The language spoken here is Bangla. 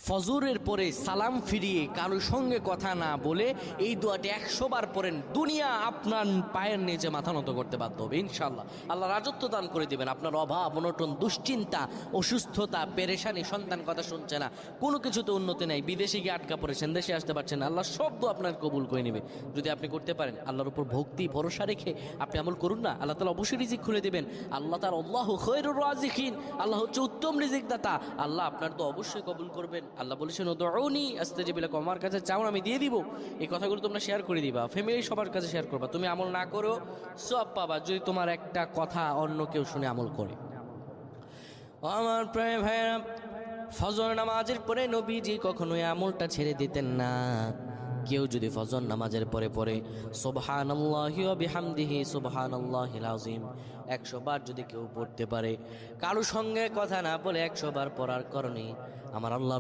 ফজরের পরে সালাম ফিরিয়ে কারোর সঙ্গে কথা না বলে এই দোয়াটি 100 বার পড়েন, দুনিয়া আপনার পায়ের নিচে মাথা নত করতে বাধ্য হবে ইনশাআল্লাহ। আল্লাহ রাজত্ব দান করে দিবেন। আপনার অভাব অনটন, দুশ্চিন্তা, অসুস্থতা, পেরেশানি, সন্তান কথা শুনছে না, কোনো কিছুতে উন্নতি নাই, বিদেশে গিয়ে আটকা পড়েছেন, দেশে আসতে পারছেন না, আল্লাহ সব দোয়া আপনার কবুল করে নেবে যদি আপনি করতে পারেন। আল্লাহর উপর ভক্তি ভরসা রেখে আপনি আমল করুন না, আল্লাহ তাআলা অবশ্যই রিজিক খুলে দেবেন। আল্লাহ তাআলা আল্লাহু খায়রুর রাজিকিন, আল্লাহ হচ্ছে উত্তম রিজিক দাতা। আল্লাহ আপনার তো অবশ্যই কবুল করবেন। আল্লাহ বলেছেন উদউনি আস্তাজিব লাকুম, আমার কাছে চাও আমি দিয়ে দিব। এই কথাগুলো তোমরা শেয়ার করে দিবা, ফ্যামিলি সবার কাছে শেয়ার করবা। তুমি আমল না করো সব পাবা যদি তোমার একটা কথা অন্য কেউ শুনে আমল করে। আমার প্রায় ভাইরা, ফজর নামাজের পরে নবীজি কখনোই আমলটা ছেড়ে দিতেন না। কেউ যদি ফজর নামাজের পরে পরে সুবহানাল্লাহি ওয়া বিহামদিহি সুবহানাল্লাহিল আযীম 100 বার যদি কেউ পড়তে পারে, কারো সঙ্গে কথা না বলে 100 বার পড়ার কারণে আমার আল্লাহ